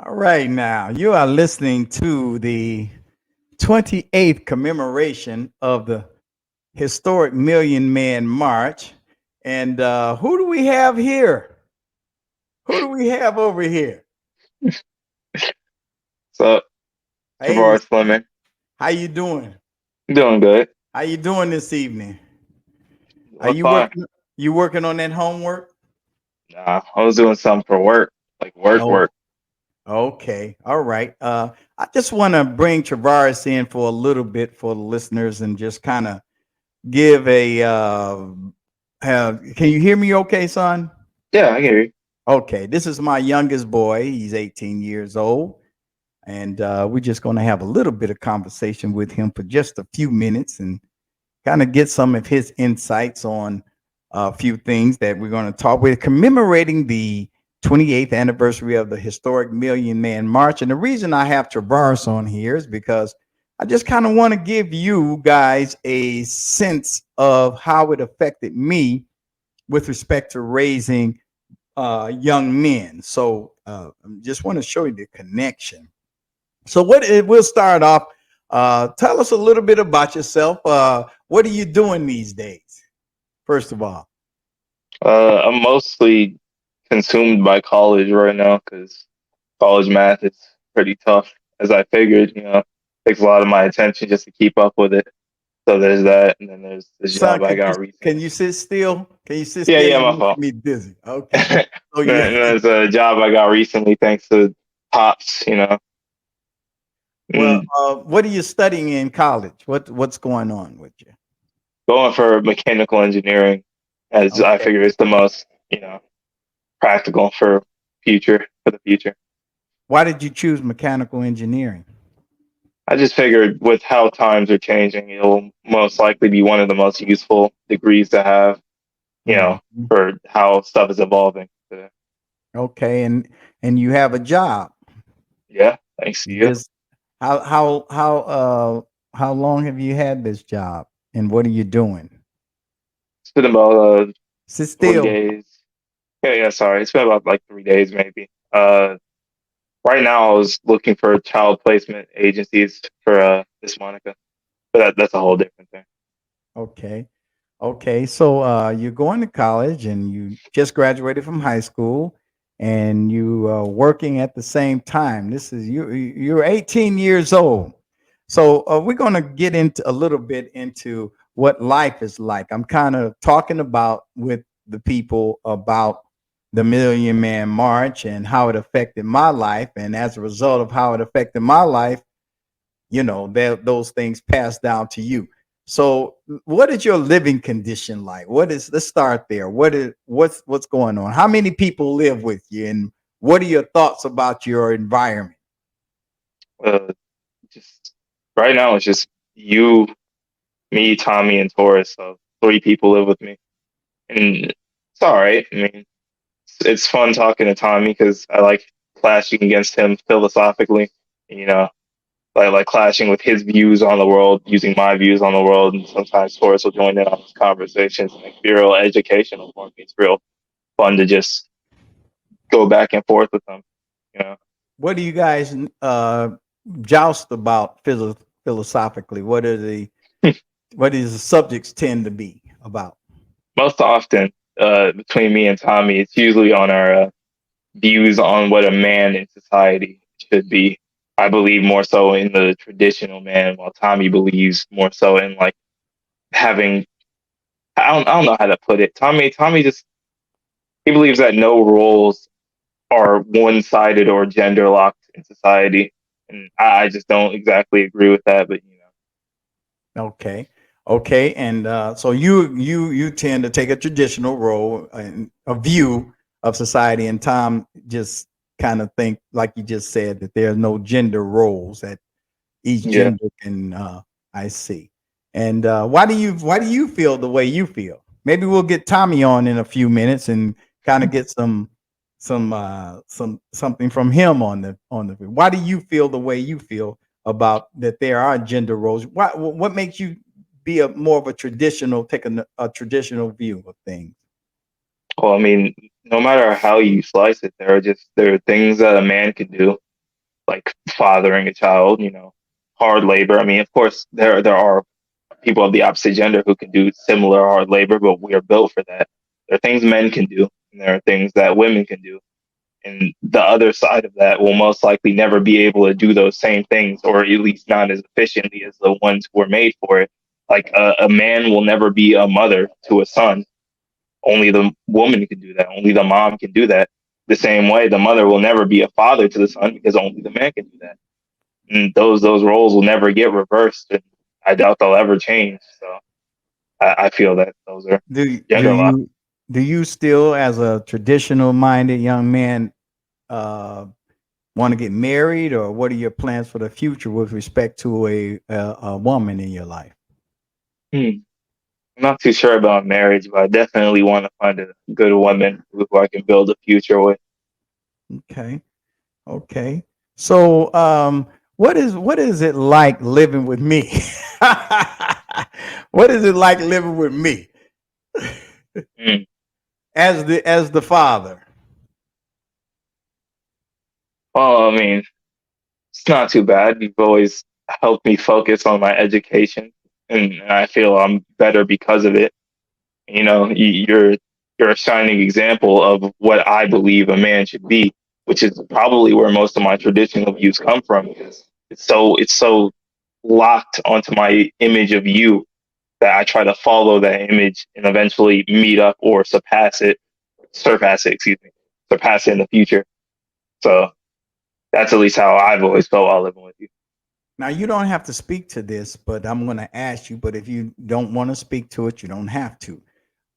All right, now you are listening to the 28th commemoration of the historic Million Man March. And who do we have here? Who do we have over here? So, Hey, Travaris Fleming, how you doing? doing good. How you doing this evening? Are I'm you fine. working? You working on that homework? Nah, I was doing something for work, like work. Oh, okay. All right. I just want to bring Travaris in for a little bit for the listeners and just kind of give a can you hear me okay, son? Yeah, I hear you. Okay, this is my youngest boy. He's 18 years old, and we're just going to have a little bit of conversation with him for just a few minutes and kind of get some of his insights on a few things that we're going to talk with, commemorating the 28th anniversary of the historic Million Man March. And the reason I have Travaris on here is because I just kind of want to give you guys a sense of how it affected me with respect to raising young men. So I just want to show you the connection. So we'll start off. Tell us a little bit about yourself. What are you doing these days? First of all, I'm mostly consumed by college right now because college math is pretty tough, as I figured. Takes a lot of my attention just to keep up with it. So there's that, and then there's this son, job I got can recently. you sit still? Can you sit Yeah, still? yeah, You're my making fault. me dizzy. Okay. then So you there's a job I got recently thanks to Pops. well, Mm, what are you studying in college? What's going on with you? going for mechanical engineering, as I Okay. figure is the most practical for the future. Why did you choose mechanical engineering? I just figured with how times are changing, it'll most likely be one of the most useful degrees to have, Mhm. for how stuff is evolving. Okay, and you have a job. Yeah, thanks to You you. just how long have you had this job and what are you doing? It's been about Sit 3 still. days. Yeah, sorry. It's been about like 3 days maybe. Right now I was looking for child placement agencies for Miss Monica, but that's a whole different thing. Okay. Okay. So you're going to college and you just graduated from high school and you are working at the same time. This is you're 18 years old. So we're going to get into a little bit into what life is like. I'm kind of talking about with the people about the Million Man March and how it affected my life. And as a result of how it affected my life, those things pass down to you. So what is your living condition like? Let's start there. What's going on? How many people live with you and what are your thoughts about your environment? Uh, just right now it's just you, me, Tommy, and Taurus. So 3 people live with me, and it's all right. I mean, it's fun talking to Tommy because I like clashing against him philosophically. You know, like clashing with his views on the world, using my views on the world, and sometimes Taurus will join in on these conversations and make real educational for me. It's real fun to just go back and forth with them. You know, What do you guys joust about philosophically? What is the subjects tend to be about? most often between me and Tommy, it's usually on our views on what a man in society should be. I believe more so in the traditional man, while Tommy believes more so in like having. I don't know how to put it. Tommy just he believes that no roles are one sided or gender locked in society, and I just don't exactly agree with that. But Okay. Okay. And so you tend to take a traditional role and a view of society, and Tom just kind of think, like you just said, that there are no gender roles that each yeah, gender can. I see. And why do you feel the way you feel? Maybe we'll get Tommy on in a few minutes and kind of get something from him on the. Why do you feel the way you feel about that there are gender roles? What makes you be a more of a traditional, take a traditional view of things? well, I mean, no matter how you slice it, there are things that a man could do. like fathering a child, hard labor. I mean, of course, there are people of the opposite gender who can do similar hard labor, but we are built for that. There are things men can do, and there are things that women can do. And the other side of that will most likely never be able to do those same things, or at least not as efficiently as the ones who were made for it. Like a man will never be a mother to a son. Only the woman can do that. Only the mom can do that. The same way, the mother will never be a father to the son because only the man can do that. And those roles will never get reversed, and I doubt they'll ever change. So I feel that those are Do gender locked. you still, as a traditional minded young man, uh, want to get married, or what are your plans for the future with respect to a woman in your life? Hmm. I'm not too sure about marriage, but I definitely want to find a good woman who I can build a future with. Okay, okay. So, what is it like living with me? What is it like living with me Hmm. as the father? Well, I mean, it's not too bad. You've always helped me focus on my education, and I feel I'm better because of it. You're a shining example of what I believe a man should be, which is probably where most of my traditional views come from. Because it's so locked onto my image of you that I try to follow that image and eventually meet up or surpass it, excuse me, surpass it in the future. So that's at least how I've always felt while living with you. Now, you don't have to speak to this, but I'm going to ask you. But if you don't want to speak to it, you don't have to.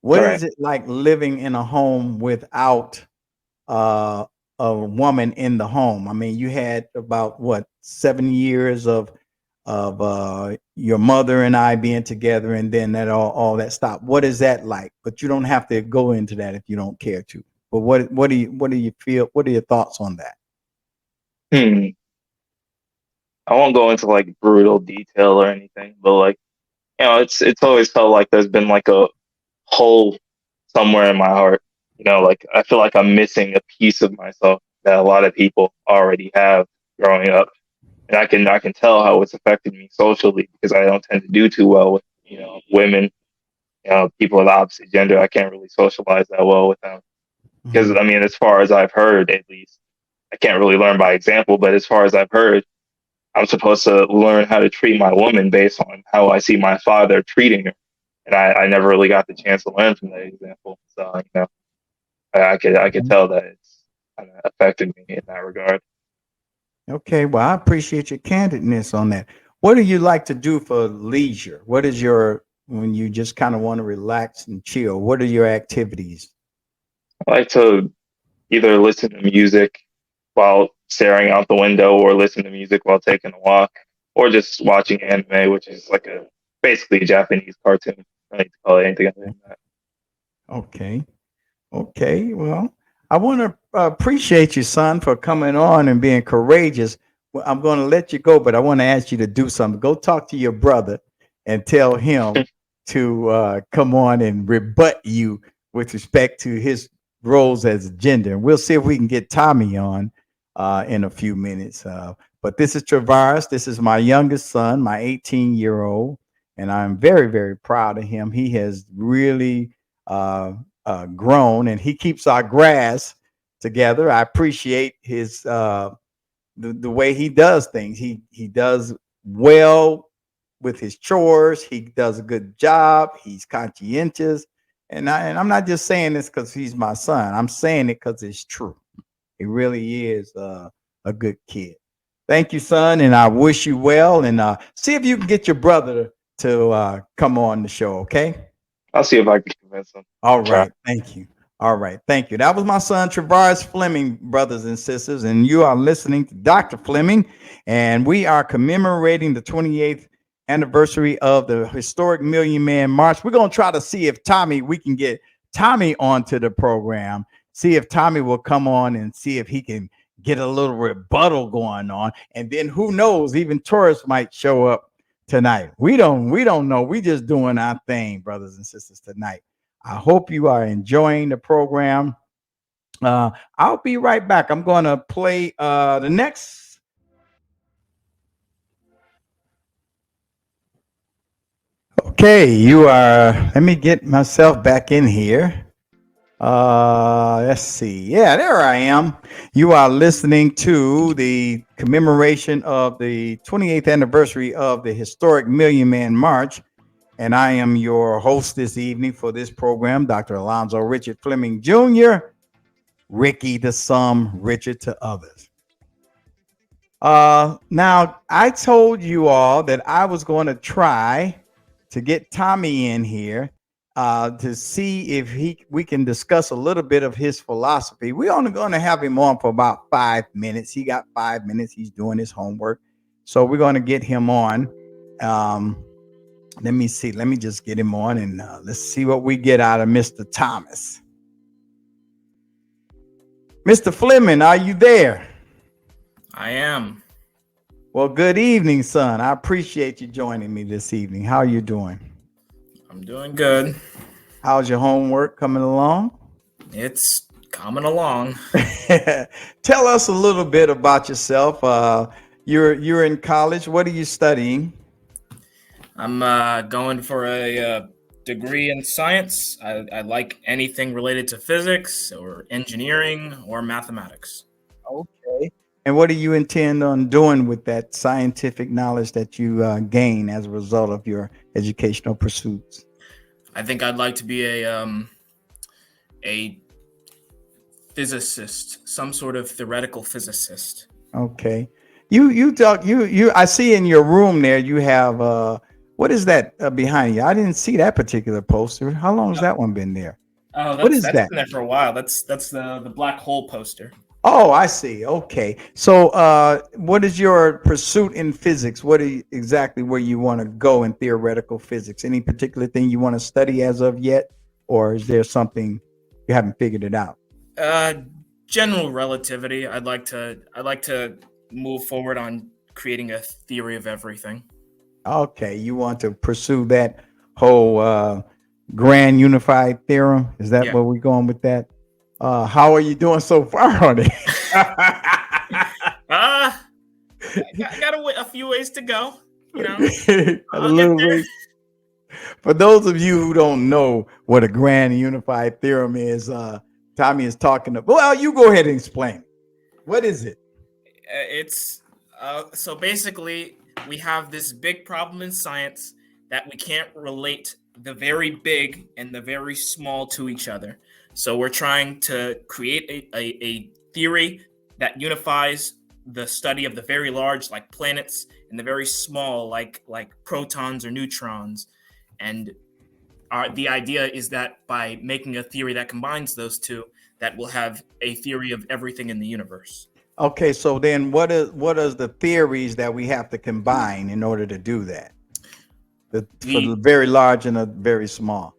What All is right. it like living in a home without uh, a woman in the home? I mean, you had about what 7 years of your mother and I being together, and then that all that stopped. What is that like? But you don't have to go into that if you don't care to. But what do you feel? What are your thoughts on that? Hmm. I won't go into like brutal detail or anything, but like it's always felt like there's been like a hole somewhere in my heart. Like I feel like I'm missing a piece of myself that a lot of people already have growing up, and I can tell how it's affected me socially because I don't tend to do too well with women, people of the opposite gender. I can't really socialize that well with them because Mhm. I mean, as far as I've heard, at least I can't really learn by example, but as far as I've heard, I'm supposed to learn how to treat my woman based on how I see my father treating her. And I never really got the chance to learn from that example. So, I could tell that it's kind of affected me in that regard. Okay, well, I appreciate your candidness on that. What do you like to do for leisure? What is your when you just kind of want to relax and chill? What are your activities? I like to either listen to music while staring out the window or listen to music while taking a walk or just watching anime, which is like basically a Japanese cartoon. I don't need to call it anything other than that. Okay. Okay, well, I want to appreciate you, son, for coming on and being courageous. Well, I'm going to let you go, but I want to ask you to do something. Go talk to your brother and tell him to come on and rebut you with respect to his roles as a gender. And we'll see if we can get Tommy on in a few minutes. But this is Travaris. This is my youngest son, my 18-year-old, and I'm very, very proud of him. He has really grown, and he keeps our grass together. I appreciate his the way he does things. He does well with his chores. He does a good job. He's conscientious, and I'm not just saying this because he's my son. I'm saying it because it's true. He really is a good kid. Thank you, son, and I wish you well. And see if you can get your brother to come on the show. Okay. I'll see if I can convince them. All I'll try. right. Thank you. All right. Thank you. That was my son, Travaris Fleming, brothers and sisters. And you are listening to Dr. Fleming. And we are commemorating the 28th anniversary of the historic Million Man March. We're going to try to see if we can get Tommy onto the program, see if Tommy will come on and see if he can get a little rebuttal going on. And then who knows, even Taurus might show up tonight. We don't know. We just doing our thing, brothers and sisters, tonight. I hope you are enjoying the program. I'll be right back. I'm going to play the next Okay, you are. Let me get myself back in here. Let's see. Yeah, there I am. You are listening to the commemoration of the 28th anniversary of the historic Million Man March. And I am your host this evening for this program, Dr. Alonzo Richard Fleming Jr., Ricky to some, Richard to others. Now, I told you all that I was going to try to get Tommy in here to see if we can discuss a little bit of his philosophy. We're only going to have him on for about 5 minutes. He got 5 minutes. He's doing his homework, so we're going to get him on. Um, Let me see. Let me just get him on, and let's see what we get out of Mr. Thomas. Mr. Fleming, are you there? I am. Well, good evening, son. I appreciate you joining me this evening. How are you doing? I'm doing good. How's your homework coming along? It's coming along. Tell us a little bit about yourself. You're in college. What are you studying? I'm going for a degree in science. I like anything related to physics or engineering or mathematics. Okay. And what do you intend on doing with that scientific knowledge that you gain as a result of your educational pursuits? I think I'd like to be a physicist, some sort of theoretical physicist. Okay. You talk you I see in your room there you have what is that behind you? I didn't see that particular poster. How long has that one been there? Oh, What is that's that? been there for a while. That's the black hole poster. Oh, I see. Okay. So what is your pursuit in physics? What are exactly where you want to go in theoretical physics? Any particular thing you want to study as of yet? Or is there something you haven't figured it out? Uh, General relativity. I'd like to move forward on creating a theory of everything. Okay, you want to pursue that whole grand unified theorem? Is that Yeah. where we're going with that? How are you doing so far on it? I got a few ways to go. You know, A I'll get little there. bit. For those of you who don't know what a grand unified theorem is, Tommy is talking about. Well, you go ahead and explain. What is it? It's so basically we have this big problem in science that we can't relate the very big and the very small to each other. So we're trying to create a theory that unifies the study of the very large, like planets, and the very small, like protons or neutrons. And the idea is that by making a theory that combines those two, that we'll have a theory of everything in the universe. Okay, so then what are the theories that we have to combine in order to do that? For the We very large and the very small.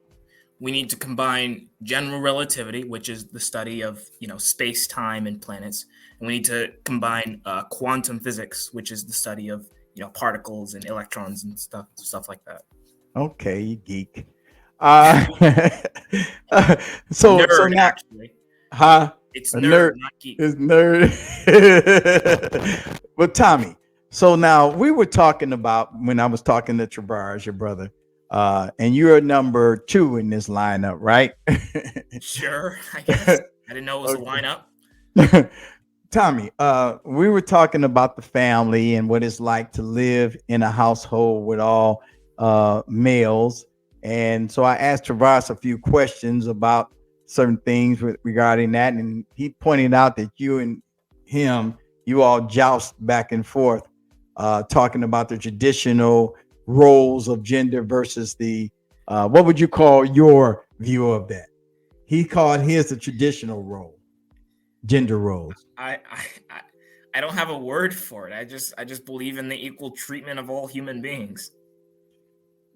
we need to combine general relativity, which is the study of space, time, and planets, and we need to combine quantum physics, which is the study of particles and electrons and stuff like that. Okay, you geek. Uh, so Nerd, now, actually, huh? it's A nerd, nerd not geek. is nerd. But Tommy, so now we were talking about when I was talking to Travaris, your brother, and you're number two in this lineup, right? Sure, I guess I didn't know it was a Okay. lineup. Tommy, we were talking about the family and what it's like to live in a household with all males. And so I asked Travas a few questions about certain things regarding that. And he pointed out that you and him, you all joust back and forth, talking about the traditional roles of gender versus what would you call your view of that? He called his the traditional role, gender roles. I I don't have a word for it. I just believe in the equal treatment of all human beings.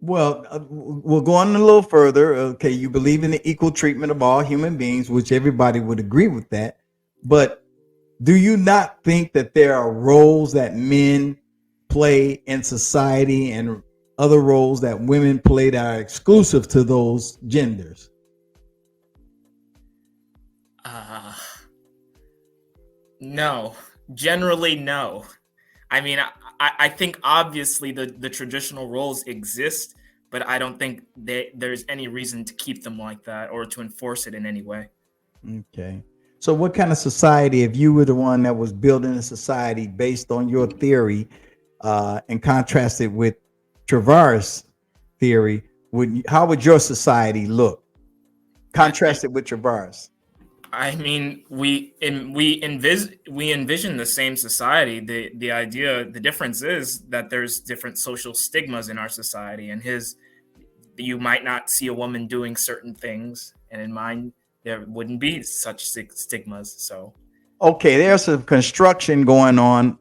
Well, we'll go on a little further. Okay, you believe in the equal treatment of all human beings, which everybody would agree with that. But do you not think that there are roles that men play in society and other roles that women play that are exclusive to those genders? Uh, no, generally no. I mean, I think obviously the traditional roles exist, but I don't think there's any reason to keep them like that or to enforce it in any way. Okay. So what kind of society, if you were the one that was building a society based on your theory, and contrasted with Travaris theory, how would your society look? Contrasted with Travaris. I mean, we envision the same society. The difference is that there's different social stigmas in our society. And you might not see a woman doing certain things, and in mine there wouldn't be such stigmas. So Okay, there's some construction going on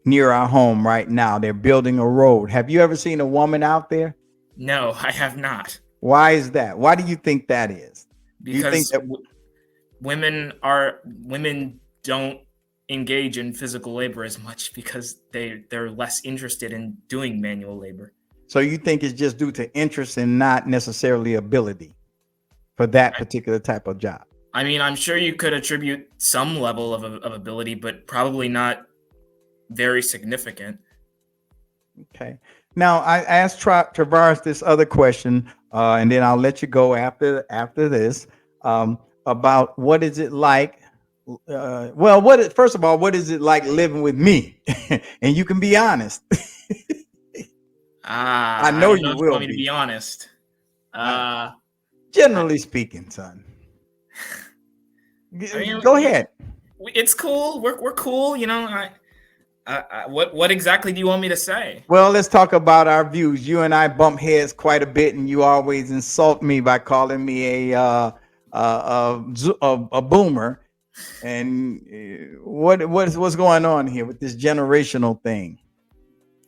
near our home right now. They're building a road. Have you ever seen a woman out there? no, I have not, Why is that? Why do you think that is? Do you think because that women don't engage in physical labor as much because they're less interested in doing manual labor. so you think it's just due to interest and not necessarily ability for that particular type of job? I mean, I'm sure you could attribute some level of ability, but probably not very significant. Okay. Now I asked Travaris this other question, and then I'll let you go after this, about what is it like. First of all, what is it like living with me? And you can be honest. I know don't you if will want me to be. be honest. Generally speaking, son. I mean, Go ahead. It's cool. We're cool. You know, what exactly do you want me to say? Well, let's talk about our views. You and I bump heads quite a bit, and you always insult me by calling me a boomer. And what's going on here with this generational thing?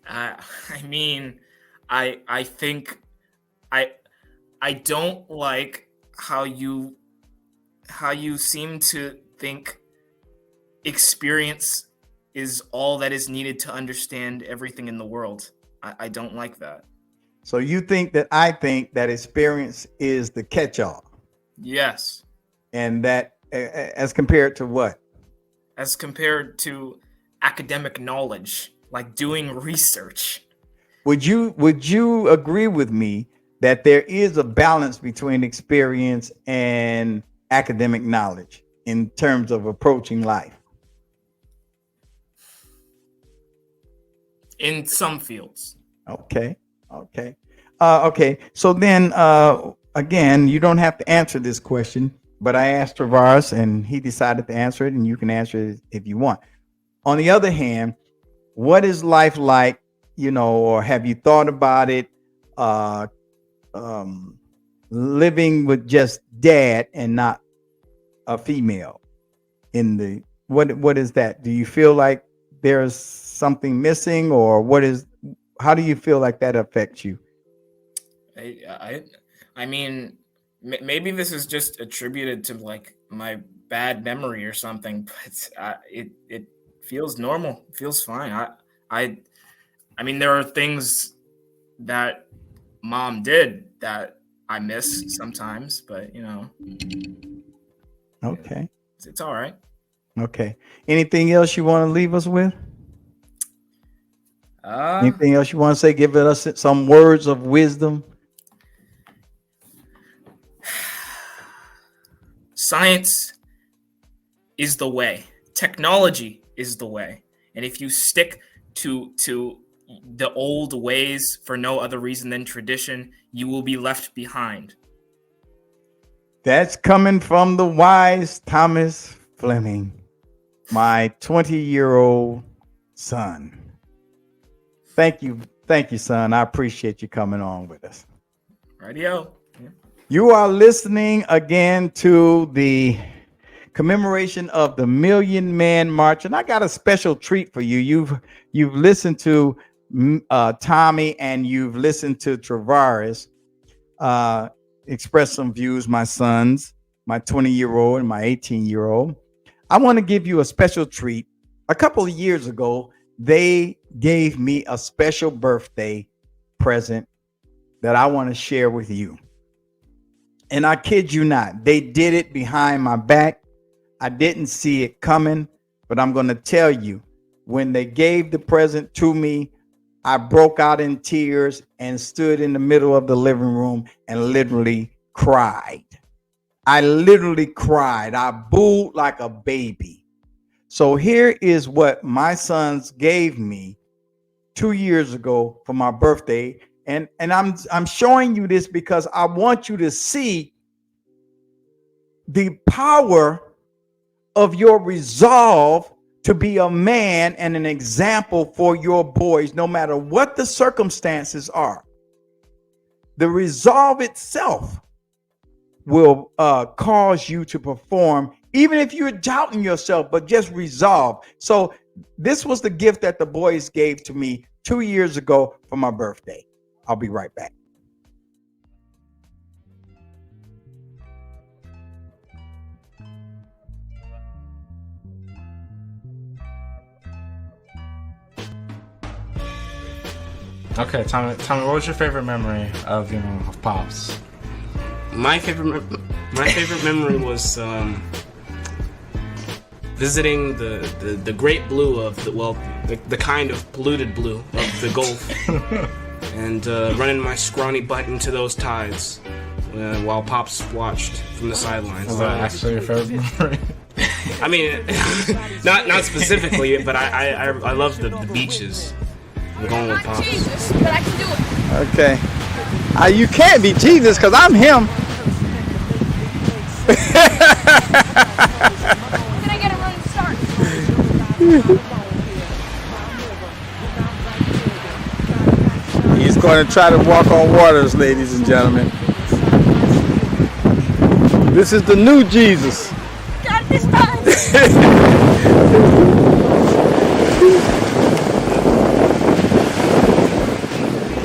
I mean, I think I don't like how you seem to think experience is all that is needed to understand everything in the world. I don't like that. So you think that I think that experience is the catch-all, Yes. and that as compared to what? As compared to academic knowledge, like doing research. Would you agree with me that there is a balance between experience and academic knowledge in terms of approaching life? In some fields. Okay. So then, again, you don't have to answer this question, but I asked Travaris and he decided to answer it, and you can answer it if you want. On the other hand, what is life like, or have you thought about it, living with just dad and not a female what is that? Do you feel like there's something missing, or how do you feel like that affects you? I mean, maybe this is just attributed to like my bad memory or something, but it feels normal. It feels fine. I mean, there are things that mom did that I miss sometimes, but Okay. It's all right. Okay. Anything else you want to leave us with? Anything else you want to say? Give us some words of wisdom. Science is the way. Technology is the way. And if you stick to the old ways for no other reason than tradition, you will be left behind. That's coming from the wise Thomas Fleming, my 20-year-old son. Thank you, son. I appreciate you coming on with us. Radio. Yeah. You are listening again to the commemoration of the Million Man March, and I got a special treat for you. You've listened to Tommy, and you've listened to Travaris express some views. My sons, my 20-year-old and my 18-year-old. I want to give you a special treat. A couple of years ago, they gave me a special birthday present that I want to share with you. And I kid you not, they did it behind my back. I didn't see it coming, but I'm going to tell you, when they gave the present to me, I broke out in tears and stood in the middle of the living room and literally cried. I literally cried. I booed like a baby. So here is what my sons gave me 2 years ago for my birthday. And I'm showing you this because I want you to see the power of your resolve to be a man and an example for your boys, no matter what the circumstances are. The resolve itself will cause you to perform, even if you're doubting yourself, but just resolve. So this was the gift that the boys gave to me 2 years ago for my birthday. I'll be right back. Okay, Tommy, what was your favorite memory of of Pops? My favorite memory was visiting the great blue of the kind of polluted blue of the Gulf, and running my scrawny butt into those tides while Pops watched from the sidelines. Was that actually your favorite memory? I mean, not specifically, but I love the beaches. I'm going with Pops. Jesus, but I can do it. Okay. You can't be Jesus because I'm him. Can I get a running start? He's going to try to walk on waters, ladies and gentlemen. This is the new Jesus. Got this time.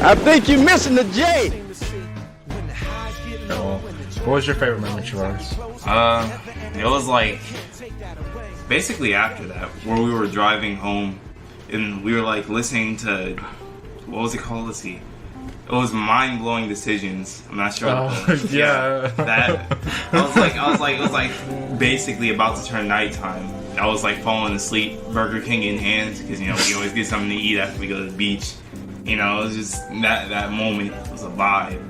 I think you're missing the J. What was your favorite memory, Travaris? It was like basically after that, where we were driving home and we were like listening to, what was it called? Let's see. It was Mind Blowing Decisions. I'm not sure. Yeah. That I was like, it was like basically about to turn nighttime. I was like falling asleep, Burger King in hand, because we always get something to eat after we go to the beach. It was just that moment was a vibe.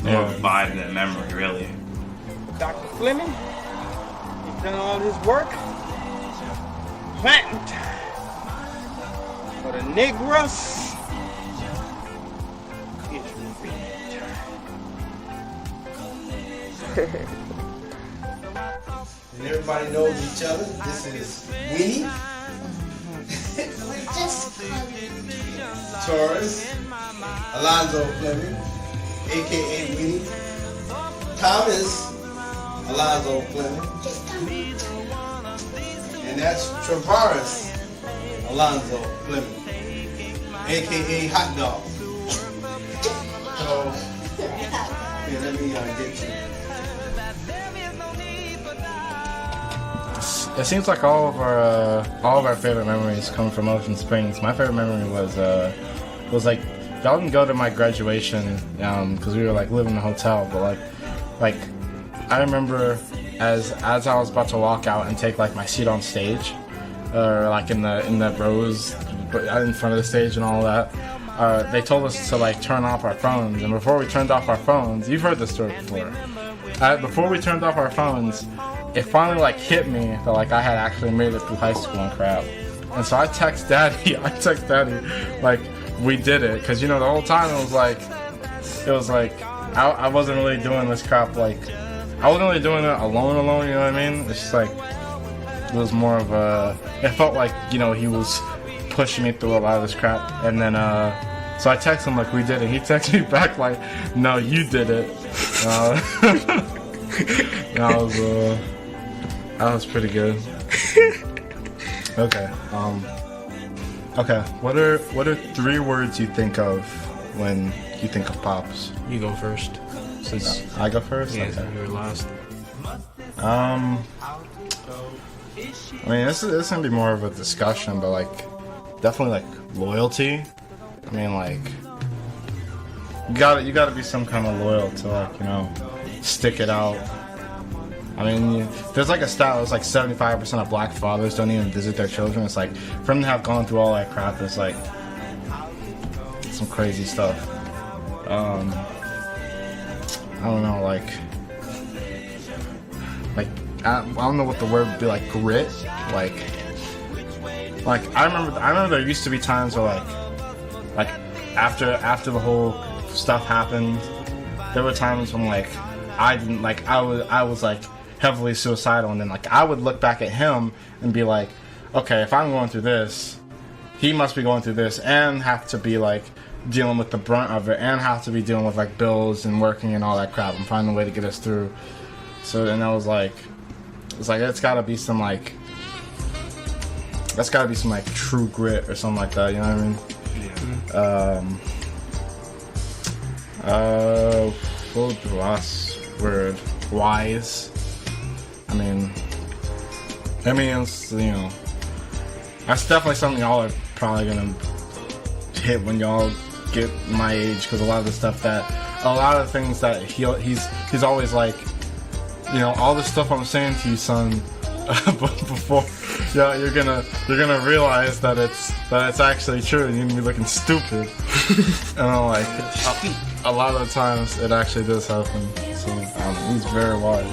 Yeah. A vibe, that memory, really. Dr. Fleming, he's done all his work. Planting for the Negroes. And everybody knows each other. This is Winnie. Taurus. Alonzo Fleming, aka Winnie. Thomas Alonzo Fleming. And that's Travaris Alonzo Fleming, aka Hot Dog. So, here, let me get you. It seems like all of our favorite memories come from Ocean Springs. My favorite memory was like y'all didn't go to my graduation because we were like living in a hotel, but like I remember as I was about to walk out and take like my seat on stage, or like in the rows in front of the stage and all that. They told us to like turn off our phones, and before we turned off our phones, you've heard this story before. Before we turned off our phones, it finally like hit me that like I had actually made it through high school and crap. And so I text daddy like we did it, because the whole time it was like I wasn't really doing this crap, like I wasn't really doing it alone, you know what I mean? It's just like it was more of it felt like he was pushing me through a lot of this crap. And then so I texted him like we did it. He texted me back like, no, you did it. That was pretty good. Okay. Okay. What are 3 words you think of when you think of Pops? You go first. Since I go first. yeah, Okay. you're last. I mean, this is gonna be more of a discussion, but like, definitely like loyalty. I mean, like, you gotta be some kind of loyal to like, stick it out. I mean, there's like a stat. It's like 75% of black fathers don't even visit their children. It's like, for them to have gone through all that crap, it's like some crazy stuff. I don't know, like I don't know what the word would be, like grit, like I remember there used to be times where like after the whole stuff happened, there were times when like I didn't like I was like heavily suicidal, and then like I would look back at him and be like, okay, if I'm going through this, he must be going through this and have to be like dealing with the brunt of it and have to be dealing with like bills and working and all that crap and finding a way to get us through. So then I was like, it's gotta be some like true grit or something like that, you know what I mean? Yeah. What would be the last word? Wise. I mean, it's, you know, that's definitely something y'all are probably gonna hit when y'all get my age, because a lot of the things that he's always like, you know, all the stuff I'm saying to you, son, before, yeah, you're gonna realize that it's actually true, and you're gonna be looking stupid. And I'm like, a lot of the times it actually does happen. So he's very wise.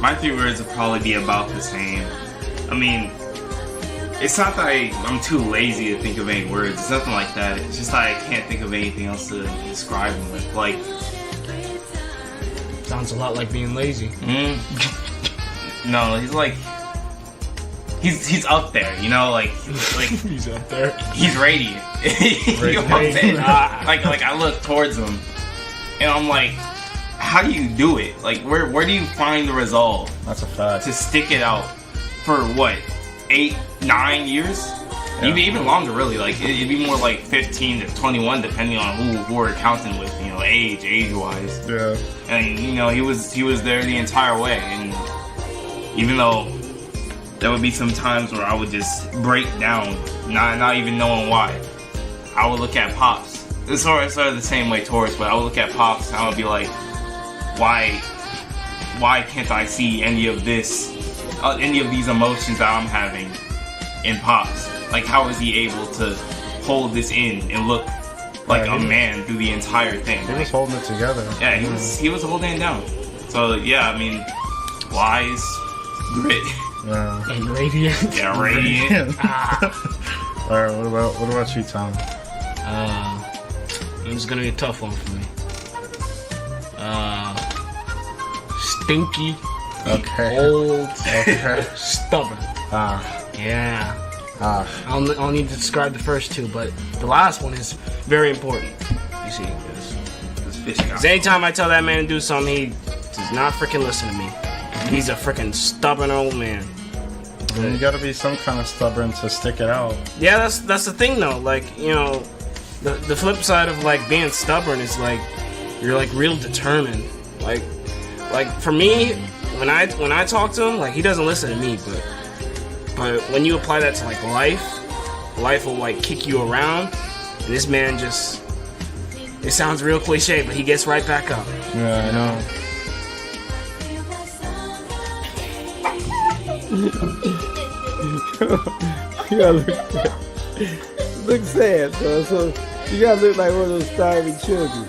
My 3 words would probably be about the same. I mean, it's not that I'm too lazy to think of any words. It's nothing like that. It's just that I can't think of anything else to describe him with. Like, Sounds a lot like being lazy. No, he's like, he's up there, you know, like He's up there. he's radiant. You know what I'm saying? Like I look towards him, and I'm like, how do you do it? Like, where do you find the resolve That's a fact. to stick it out for what, 8, 9 years? Yeah. Even longer, really. Like, it'd be more like 15 to 21, depending on who we're counting with, you know, age-wise. Yeah. And, you know, he was there the entire way. And even though there would be some times where I would just break down, not even knowing why, I would look at Pops. It's sort of the same way Taurus, but I would look at Pops and I would be like, why can't I see any of these emotions that I'm having in Pops? Like, how is he able to hold this in and look like a man through the entire thing? He was holding it together. Yeah, he was holding it down. So yeah, I mean, wise, grit, Yeah. And radiant. yeah, radiant. Alright, what about you, Tom? It's gonna be a tough one for me. Stinky, Okay. old, Okay. stubborn. Yeah. I don't need to describe the first two, but the last one is very important. You see, This fish guy. 'cause anytime I tell that man to do something, he does not freaking listen to me. He's a freaking stubborn old man. Then you gotta be some kind of stubborn to stick it out. Yeah, that's the thing though. Like, you know, the flip side of like being stubborn is like you're like real determined. Like for me, when I talk to him, like he doesn't listen to me, but when you apply that to like life will like kick you around, and this man just, it sounds real cliche, but he gets right back up. Yeah, I know. You gotta look sad, so you gotta look like one of those starving children.